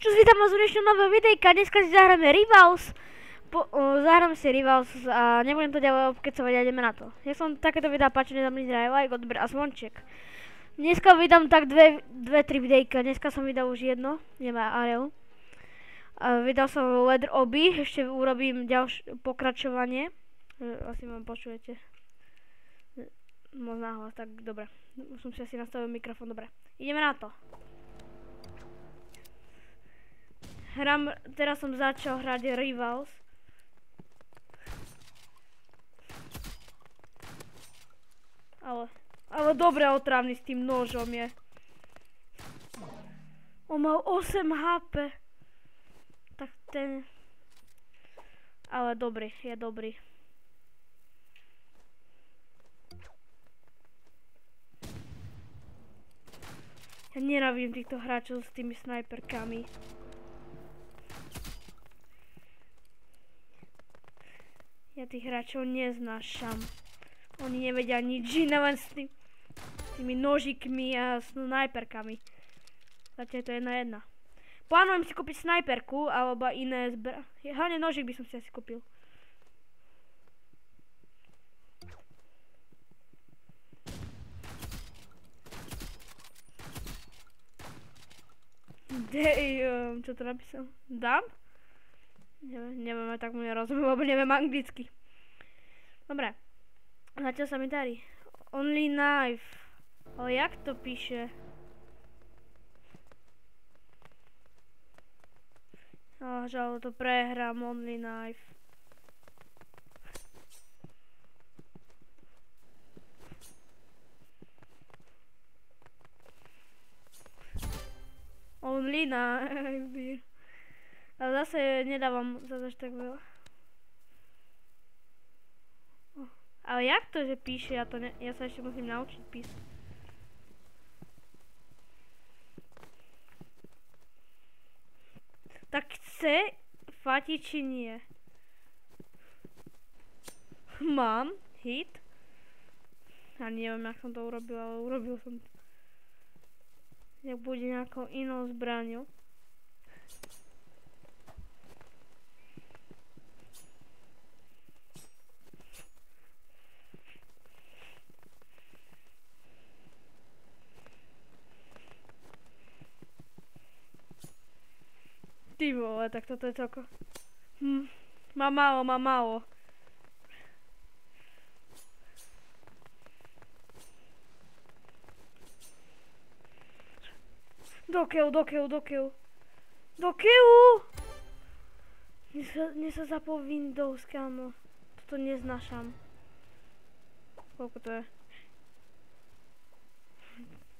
Čo si tam zúnešťou nového videjka, dneska si zahráme Rivals. Zahrám si Rivals a nebudem to ďalej obkecovať a ideme na to. Ja som takéto videá páči, nedám mi zraj like, odber a zvonček. Dneska vydám tak 2-3 videjka, dneska som vydal už jedno, nemá Areu. Vydal som Leather Obi, ešte urobím ďalšie pokračovanie. Asi ma počujete. Moc náhlas, tak dobre. Už som si asi nastavil mikrofón, dobre. Ideme na to. Teraz som začal hrať Rivals. Ale dobre otrávny s tým nožom je. On mal 8 HP. Tak ten... Ale dobrý, je dobrý. Ja nenávidím týchto hráčov s tými snajperkami. Ja tých hráčov neznášam. Oni nevedia nič iné, len s tými nožikmi a snajperkami. Zatiaľ to je 1-1. Plánujem si kúpiť snajperku, alebo iné hlavne nožik by som si asi kúpil. Čo to napísal? Dám? Neviem, tak mu nerozumiem, lebo neviem anglicky. Dobre. Zatiaľ sa mi darí. Only knife. Ale jak to píše? Žal, to prehrám. Only knife. Only knife. Ale zase nedávam zase tak veľa. Ale jak to, že píše? Ja sa ešte musím naučiť písať. Tak chce Fati či nie? Mám hit. Ja neviem, jak som to urobil, ale urobil som to. Jak bude nejakou inou zbraňou. Ty vole, tak toto je celko. Mám málo. Do keľu. Mne sa zapol Windows, kámo. Toto neznášam. Koľko to je?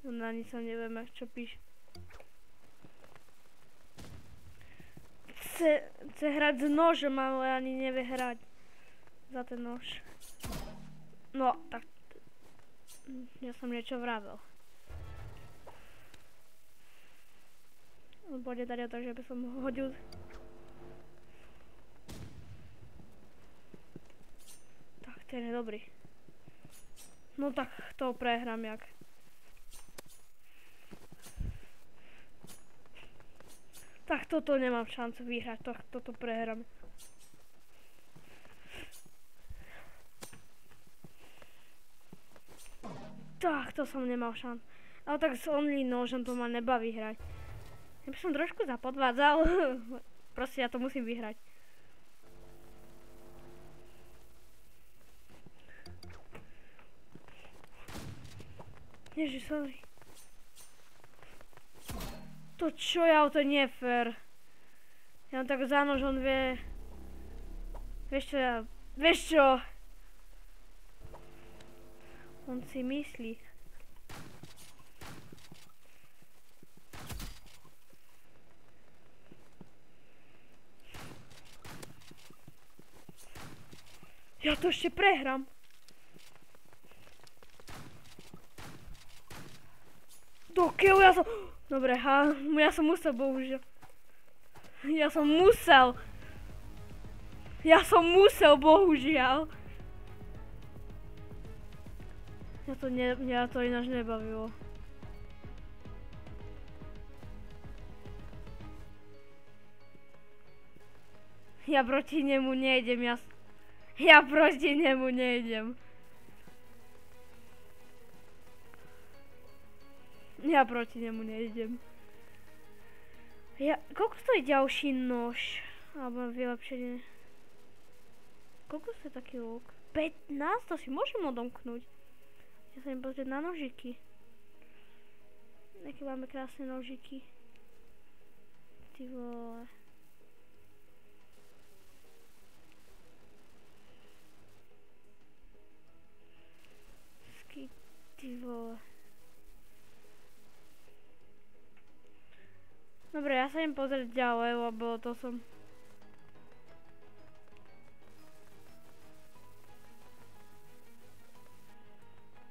Na nič sa neviem, čo píš. Chce hrať s nožom, ale ani nevie hrať za ten nož. No, tak... Ja som niečo vravel. On bude dať tak, že by som ho hodil. Tak, ten je dobrý. No tak, to prehrám jak. Tak toto nemám šancu vyhrať, toto prehrám. Tak, to som nemal šancu. Ale tak s only nožom to ma nebaví hrať. Ja by som trošku zapodvádzal. Proste ja to musím vyhrať. Ježiš, sorry. To čo ja, to nie je fér. Ja tak za nož, on vie... Vieš čo? On si myslí. Ja to ešte prehrám. Dokiaľ ja som... Dobre, ja som musel, bohužiaľ. Ja som musel, bohužiaľ. Mňa to ináč nebavilo. Ja proti nemu nejdem, ja proti nemu nejdem. Ja proti nemu nejdem. Koľko stojí ďalší nož? Alebo vylepšenie. Koľko stojí taký luk? 15? To si môžem odomknúť. Ja sa idem pozrieť na nožiky. Aké máme krásne nožiky. Ty vole. Ty vole. Dobre, ja sa idem pozrieť ďalej, lebo to som...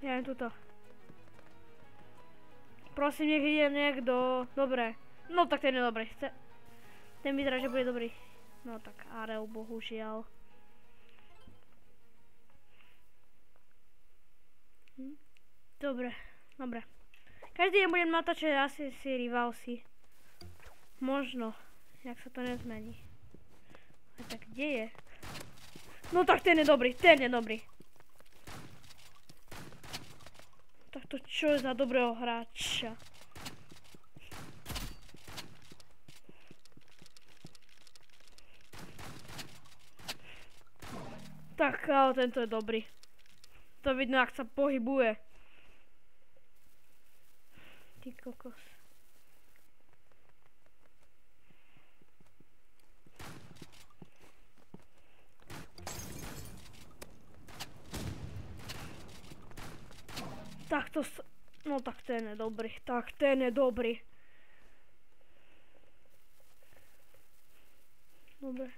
Ja idem tuto. Prosím, nech ide niekto. Dobre. No tak ten je dobrý. Ten vyzerá, že bude dobrý. No tak Arel, bohužiaľ. Dobre, dobre. Každý deň budem natáčať asi si Rivalsy. Možno, jak sa to nezmení. A tak kde je? No tak ten je dobrý, ten je dobrý. Tak to čo je za dobrého hráča? Tak, ale tento je dobrý. To vidno, ak sa pohybuje. Ty kokos. Tak to no tak ten je dobrý, tak ten je dobrý. Dobre.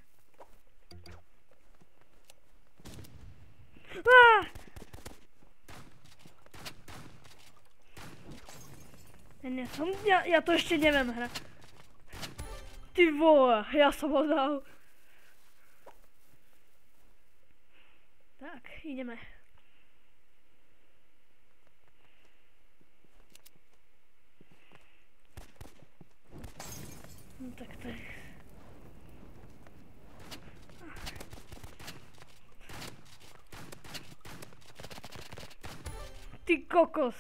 Ja to ešte neviem hrať. Ty vole, ja som ho dal. Tak, ideme. No tak to je. Ty kokos.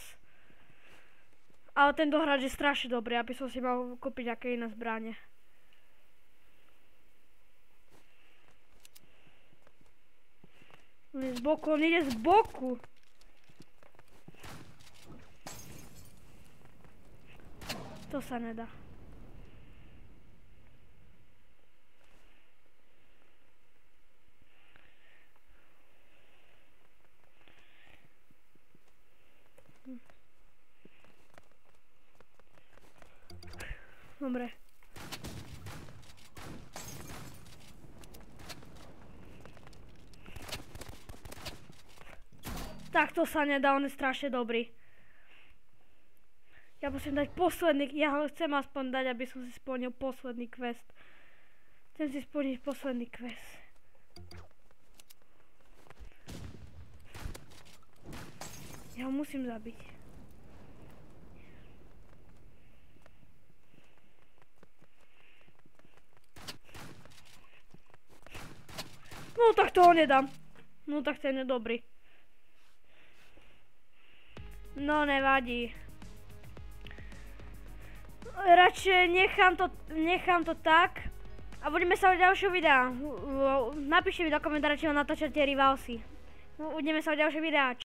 Ale tento hráč je strašne dobrý, aby som si mal kúpiť nejaké iné zbranie. On je z boku, on ide z boku. To sa nedá. Dobre. Tak to sa nedá, on je strašne dobrý. Ja musím dať posledný, ja ho chcem aspoň dať, aby som si splnil posledný quest. Chcem si splniť posledný quest. Ja ho musím zabiť. No tak toho nedám. No tak ten je dobrý. No nevadí. Radšej nechám to tak. A budeme sa v ďalšieho videa. Napíšte mi do komentára, či ho natáčate Rivalsy. Budeme sa v ďalšieho videa.